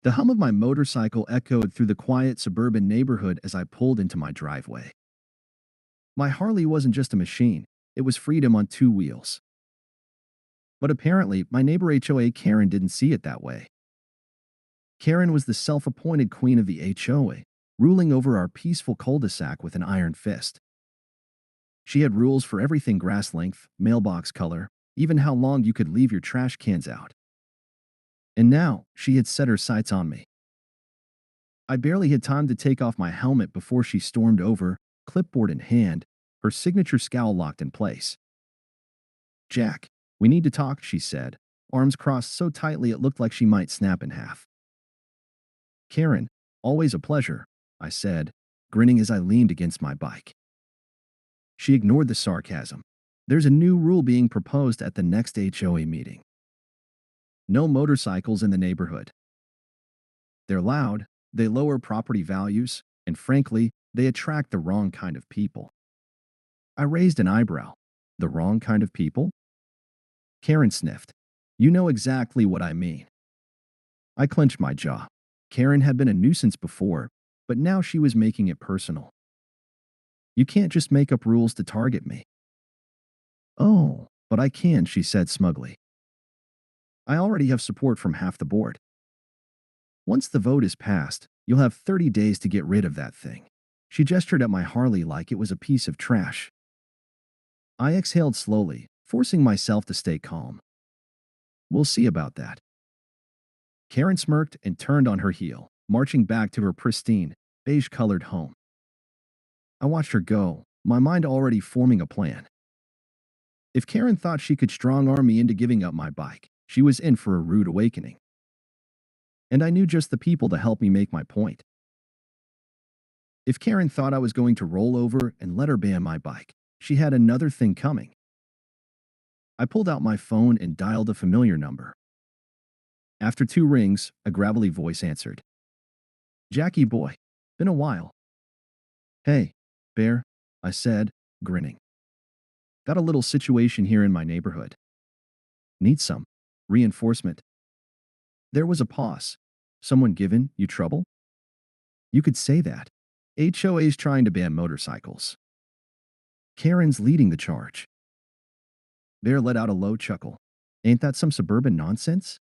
The hum of my motorcycle echoed through the quiet suburban neighborhood as I pulled into my driveway. My Harley wasn't just a machine, it was freedom on two wheels. But apparently, my neighbor HOA Karen didn't see it that way. Karen was the self-appointed queen of the HOA, ruling over our peaceful cul-de-sac with an iron fist. She had rules for everything: grass length, mailbox color, even how long you could leave your trash cans out. And now, she had set her sights on me. I barely had time to take off my helmet before she stormed over, clipboard in hand, her signature scowl locked in place. "Jack, we need to talk," she said, arms crossed so tightly it looked like she might snap in half. "Karen, always a pleasure," I said, grinning as I leaned against my bike. She ignored the sarcasm. "There's a new rule being proposed at the next HOA meeting. No motorcycles in the neighborhood. They're loud, they lower property values, and frankly, they attract the wrong kind of people." I raised an eyebrow. "The wrong kind of people?" Karen sniffed. "You know exactly what I mean." I clenched my jaw. Karen had been a nuisance before, but now she was making it personal. "You can't just make up rules to target me." "Oh, but I can," she said smugly. "I already have support from half the board. Once the vote is passed, you'll have 30 days to get rid of that thing." She gestured at my Harley like it was a piece of trash. I exhaled slowly, forcing myself to stay calm. "We'll see about that." Karen smirked and turned on her heel, marching back to her pristine, beige-colored home. I watched her go, my mind already forming a plan. If Karen thought she could strong-arm me into giving up my bike, she was in for a rude awakening. And I knew just the people to help me make my point. If Karen thought I was going to roll over and let her ban my bike, she had another thing coming. I pulled out my phone and dialed a familiar number. After 2 rings, a gravelly voice answered. "Jackie boy, been a while." "Hey, Bear," I said, grinning. "Got a little situation here in my neighborhood. Need some reinforcement." There was a pause. "Someone given you trouble?" "You could say that. HOA's trying to ban motorcycles. Karen's leading the charge." Bear let out a low chuckle. "Ain't that some suburban nonsense?"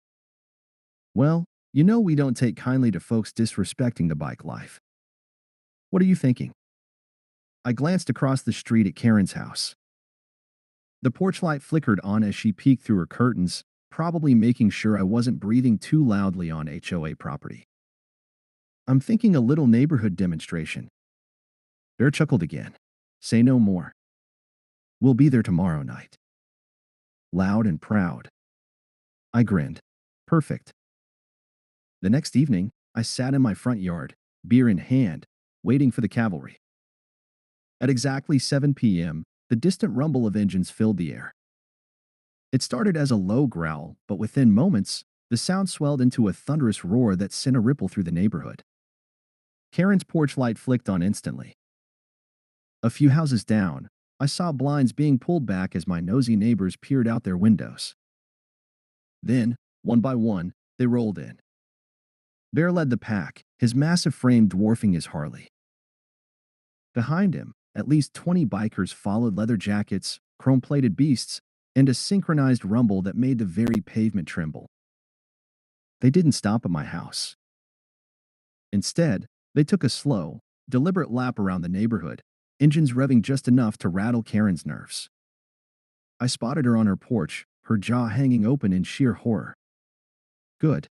"Well, you know we don't take kindly to folks disrespecting the bike life. What are you thinking?" I glanced across the street at Karen's house. The porch light flickered on as she peeked through her curtains, probably making sure I wasn't breathing too loudly on HOA property. "I'm thinking a little neighborhood demonstration." Bear chuckled again. "Say no more. We'll be there tomorrow night. Loud and proud." I grinned. "Perfect." The next evening, I sat in my front yard, beer in hand, waiting for the cavalry. At exactly 7 p.m., the distant rumble of engines filled the air. It started as a low growl, but within moments, the sound swelled into a thunderous roar that sent a ripple through the neighborhood. Karen's porch light flicked on instantly. A few houses down, I saw blinds being pulled back as my nosy neighbors peered out their windows. Then, one by one, they rolled in. Bear led the pack, his massive frame dwarfing his Harley. Behind him, at least 20 bikers followed, leather jackets, chrome-plated beasts, and a synchronized rumble that made the very pavement tremble. They didn't stop at my house. Instead, they took a slow, deliberate lap around the neighborhood, engines revving just enough to rattle Karen's nerves. I spotted her on her porch, her jaw hanging open in sheer horror. Good.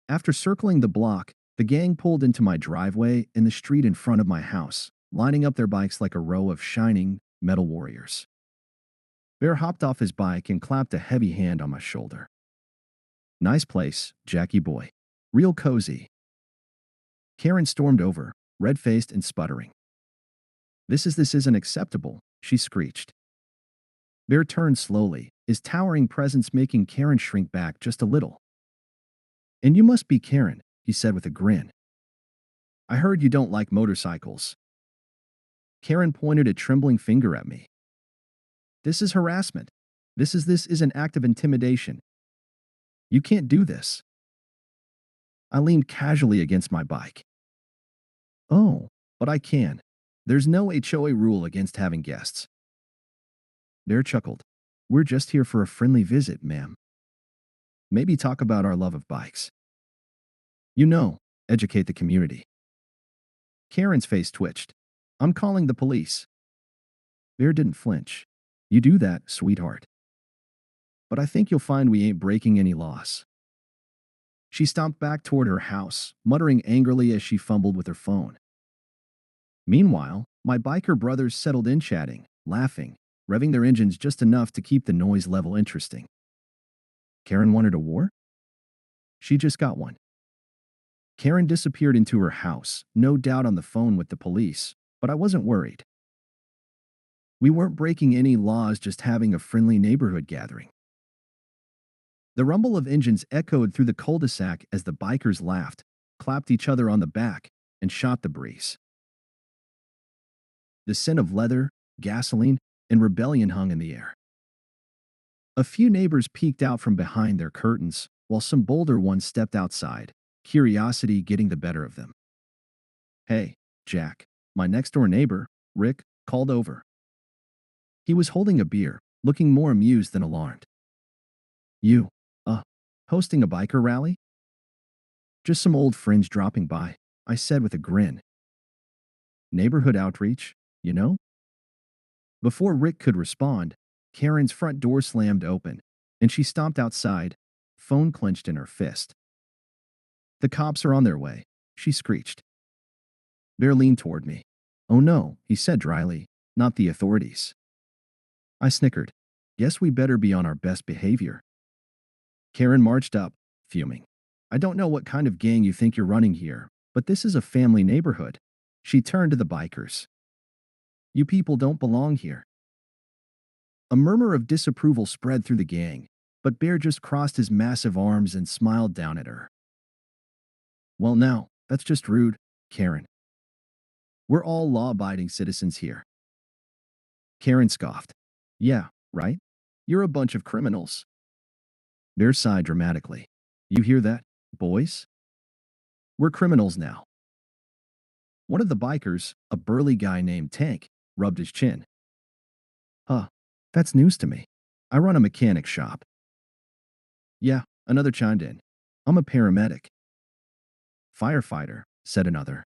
After circling the block, the gang pulled into my driveway and the street in front of my house, lining up their bikes like a row of shining, metal warriors. Bear hopped off his bike and clapped a heavy hand on my shoulder. "Nice place, Jackie boy. Real cozy." Karen stormed over, red-faced and sputtering. This isn't acceptable," she screeched. Bear turned slowly, his towering presence making Karen shrink back just a little. "And you must be Karen," he said with a grin. "I heard you don't like motorcycles." Karen pointed a trembling finger at me. "This is harassment. This is an act of intimidation. You can't do this." I leaned casually against my bike. Oh, but I can. There's no HOA rule against having guests. Bear chuckled. We're just here for a friendly visit, ma'am. Maybe talk about our love of bikes. You know, educate the community. Karen's face twitched. I'm calling the police. Bear didn't flinch. You do that, sweetheart. But I think you'll find we ain't breaking any laws. She stomped back toward her house, muttering angrily as she fumbled with her phone. Meanwhile, my biker brothers settled in chatting, laughing, revving their engines just enough to keep the noise level interesting. Karen wanted a war? She just got one. Karen disappeared into her house, no doubt on the phone with the police, but I wasn't worried. We weren't breaking any laws, just having a friendly neighborhood gathering. The rumble of engines echoed through the cul-de-sac as the bikers laughed, clapped each other on the back, and shot the breeze. The scent of leather, gasoline, and rebellion hung in the air. A few neighbors peeked out from behind their curtains, while some bolder ones stepped outside, curiosity getting the better of them. Hey, Jack, my next-door neighbor, Rick, called over. He was holding a beer, looking more amused than alarmed. You, hosting a biker rally? Just some old friends dropping by, I said with a grin. Neighborhood outreach, you know? Before Rick could respond, Karen's front door slammed open, and she stomped outside, phone clenched in her fist. The cops are on their way, she screeched. Bear leaned toward me. Oh no, he said dryly, not the authorities. I snickered. Guess we better be on our best behavior. Karen marched up, fuming. I don't know what kind of gang you think you're running here, but this is a family neighborhood. She turned to the bikers. You people don't belong here. A murmur of disapproval spread through the gang, but Bear just crossed his massive arms and smiled down at her. Well now, that's just rude, Karen. We're all law-abiding citizens here. Karen scoffed. Yeah, right? You're a bunch of criminals. Bear sighed dramatically. You hear that, boys? We're criminals now. One of the bikers, a burly guy named Tank, rubbed his chin. Huh, that's news to me. I run a mechanic shop. Yeah, another chimed in. I'm a paramedic. Firefighter, said another.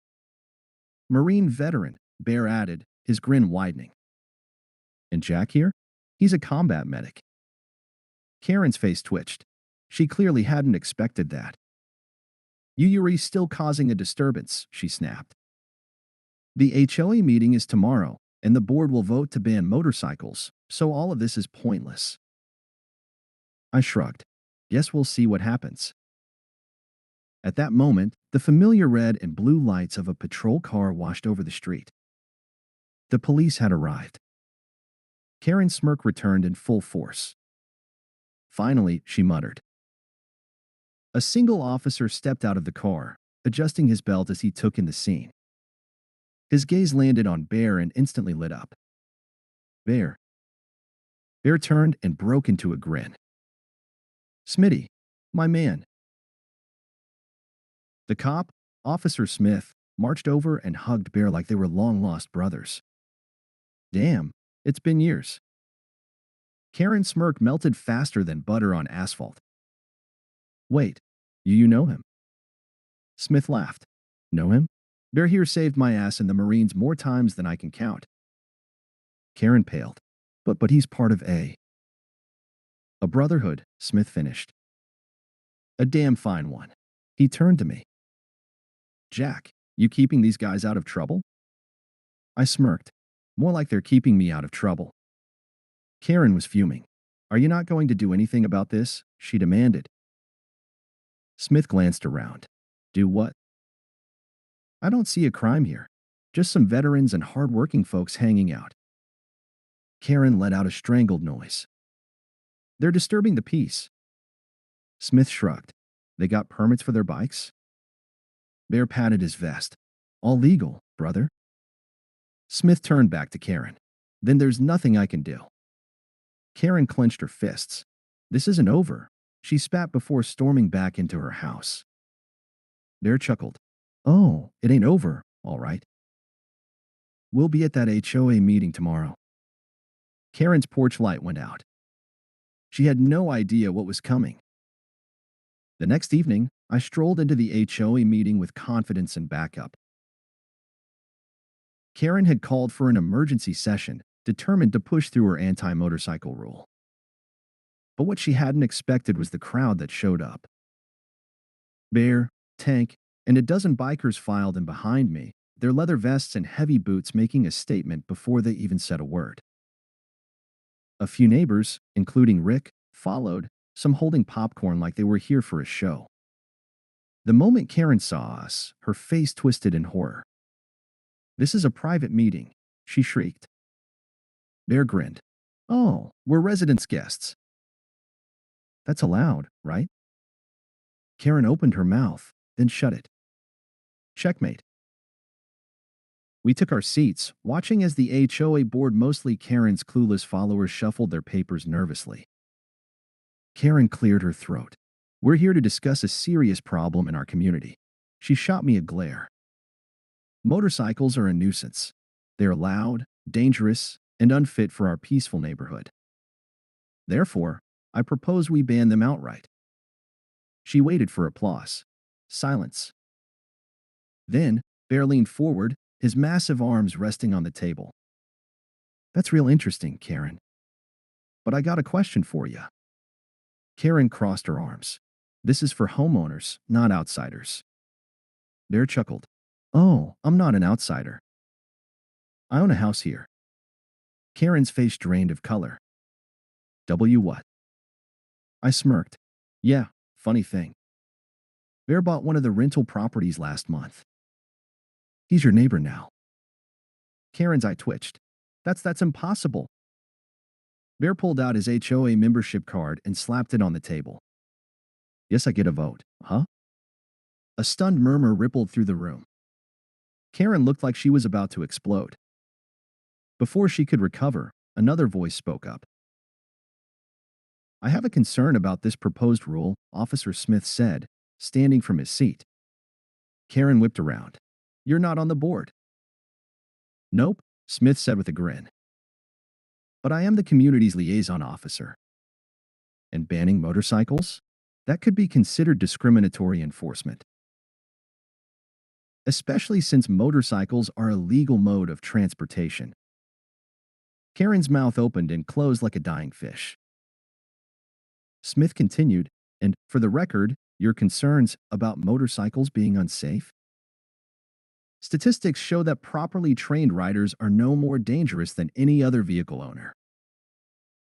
Marine veteran, Bear added, his grin widening. And Jack here? He's a combat medic. Karen's face twitched. She clearly hadn't expected that. Yuri's still causing a disturbance, she snapped. The HOA meeting is tomorrow, and the board will vote to ban motorcycles, so all of this is pointless. I shrugged. Guess we'll see what happens. At that moment, the familiar red and blue lights of a patrol car washed over the street. The police had arrived. Karen's smirk returned in full force. Finally, she muttered. A single officer stepped out of the car, adjusting his belt as he took in the scene. His gaze landed on Bear and instantly lit up. Bear. Bear turned and broke into a grin. Smitty, my man. The cop, Officer Smith, marched over and hugged Bear like they were long-lost brothers. Damn, it's been years. Karen's smirk melted faster than butter on asphalt. Wait, you know him? Smith laughed. Know him? Bear here saved my ass in the Marines more times than I can count. Karen paled. But he's part of a brotherhood, Smith finished. A damn fine one. He turned to me. Jack, you keeping these guys out of trouble? I smirked. More like they're keeping me out of trouble. Karen was fuming. Are you not going to do anything about this? She demanded. Smith glanced around. Do what? I don't see a crime here. Just some veterans and hard-working folks hanging out. Karen let out a strangled noise. They're disturbing the peace. Smith shrugged. They got permits for their bikes? Bear patted his vest. All legal, brother. Smith turned back to Karen. Then there's nothing I can do. Karen clenched her fists. This isn't over. She spat before storming back into her house. Bear chuckled. Oh, it ain't over, all right. We'll be at that HOA meeting tomorrow. Karen's porch light went out. She had no idea what was coming. The next evening, I strolled into the HOA meeting with confidence and backup. Karen had called for an emergency session, determined to push through her anti-motorcycle rule. But what she hadn't expected was the crowd that showed up. Bear, Tank, and a dozen bikers filed in behind me, their leather vests and heavy boots making a statement before they even said a word. A few neighbors, including Rick, followed, some holding popcorn like they were here for a show. The moment Karen saw us, her face twisted in horror. "This is a private meeting," she shrieked. Bear grinned. "Oh, we're residence guests." "That's allowed, right?" Karen opened her mouth, then shut it. Checkmate. We took our seats, watching as the HOA board, mostly Karen's clueless followers, shuffled their papers nervously. Karen cleared her throat. "We're here to discuss a serious problem in our community." She shot me a glare. "Motorcycles are a nuisance. They're loud, dangerous, and unfit for our peaceful neighborhood. Therefore, I propose we ban them outright." She waited for applause. Silence. Then, Bear leaned forward, his massive arms resting on the table. "That's real interesting, Karen. But I got a question for you." Karen crossed her arms. "This is for homeowners, not outsiders." Bear chuckled. "Oh, I'm not an outsider. I own a house here." Karen's face drained of color. "W what?" I smirked. "Yeah, funny thing. Bear bought one of the rental properties last month. He's your neighbor now." Karen's eye twitched. That's impossible." Bear pulled out his HOA membership card and slapped it on the table. "Yes, I get a vote, huh?" A stunned murmur rippled through the room. Karen looked like she was about to explode. Before she could recover, another voice spoke up. "I have a concern about this proposed rule," Officer Smith said, standing from his seat. Karen whipped around. "You're not on the board." "Nope," Smith said with a grin. "But I am the community's liaison officer. And banning motorcycles? That could be considered discriminatory enforcement. Especially since motorcycles are a legal mode of transportation." Karen's mouth opened and closed like a dying fish. Smith continued, "And, for the record, your concerns about motorcycles being unsafe? Statistics show that properly trained riders are no more dangerous than any other vehicle owner."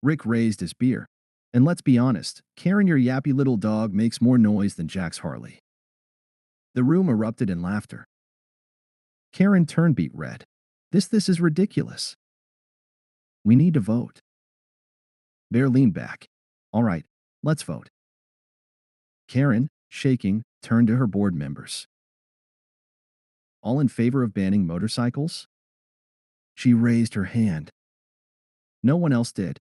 Rick raised his beer. "And let's be honest, Karen, your yappy little dog makes more noise than Jack's Harley." The room erupted in laughter. Karen turned beet red. This is ridiculous. We need to vote." Bear leaned back. "All right, let's vote." Karen, shaking, turned to her board members. "All in favor of banning motorcycles?" She raised her hand. No one else did.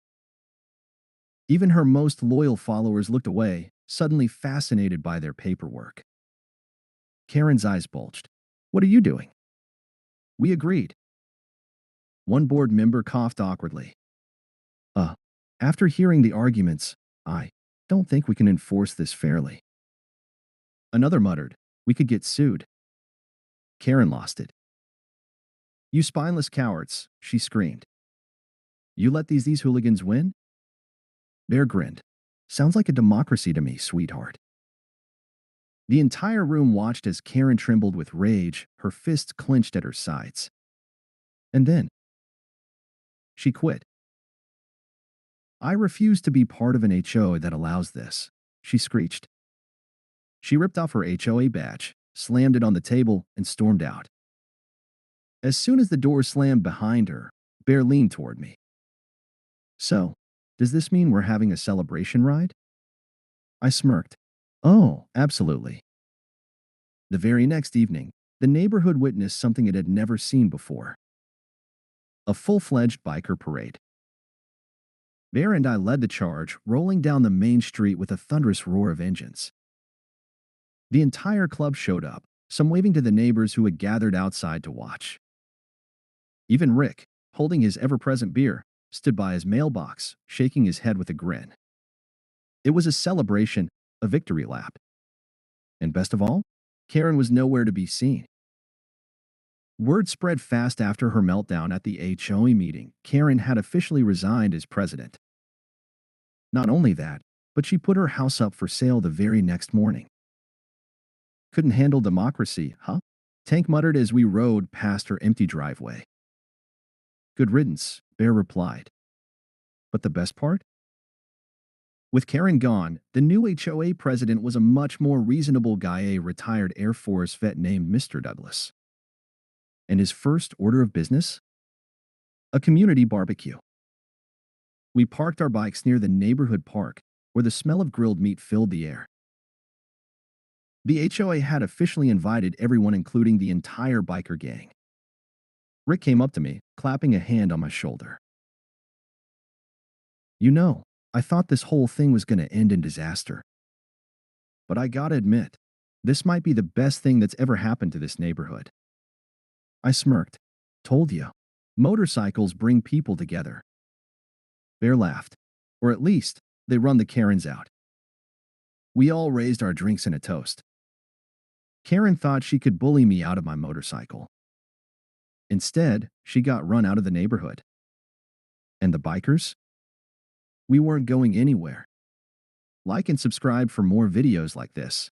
Even her most loyal followers looked away, suddenly fascinated by their paperwork. Karen's eyes bulged. "What are you doing?" We agreed. One board member coughed awkwardly. Uh, After hearing the arguments, I don't think we can enforce this fairly." Another muttered, "We could get sued." Karen lost it. "You spineless cowards," she screamed. "You let these hooligans win?" Bear grinned. "Sounds like a democracy to me, sweetheart." The entire room watched as Karen trembled with rage, her fists clenched at her sides. And then she quit. "I refuse to be part of an HOA that allows this," she screeched. She ripped off her HOA badge, slammed it on the table, and stormed out. As soon as the door slammed behind her, Bear leaned toward me. "So, does this mean we're having a celebration ride?" I smirked. "Oh, absolutely." The very next evening, the neighborhood witnessed something it had never seen before. A full-fledged biker parade. Bear and I led the charge, rolling down the main street with a thunderous roar of engines. The entire club showed up, some waving to the neighbors who had gathered outside to watch. Even Rick, holding his ever-present beer, stood by his mailbox, shaking his head with a grin. It was a celebration, a victory lap. And best of all, Karen was nowhere to be seen. Word spread fast after her meltdown at the HOA meeting. Karen had officially resigned as president. Not only that, but she put her house up for sale the very next morning. Couldn't handle democracy, huh? Tank muttered as we rode past her empty driveway. Good riddance, Bear replied. But the best part? With Karen gone, the new HOA president was a much more reasonable guy, a retired Air Force vet named Mr. Douglas. And his first order of business? A community barbecue. We parked our bikes near the neighborhood park, where the smell of grilled meat filled the air. The HOA had officially invited everyone, including the entire biker gang. Rick came up to me, clapping a hand on my shoulder. You know, I thought this whole thing was going to end in disaster. But I gotta admit, this might be the best thing that's ever happened to this neighborhood. I smirked. Told you. Motorcycles bring people together. Bear laughed. Or at least, they run the Karens out. We all raised our drinks in a toast. Karen thought she could bully me out of my motorcycle. Instead, she got run out of the neighborhood. And the bikers? We weren't going anywhere. Like and subscribe for more videos like this.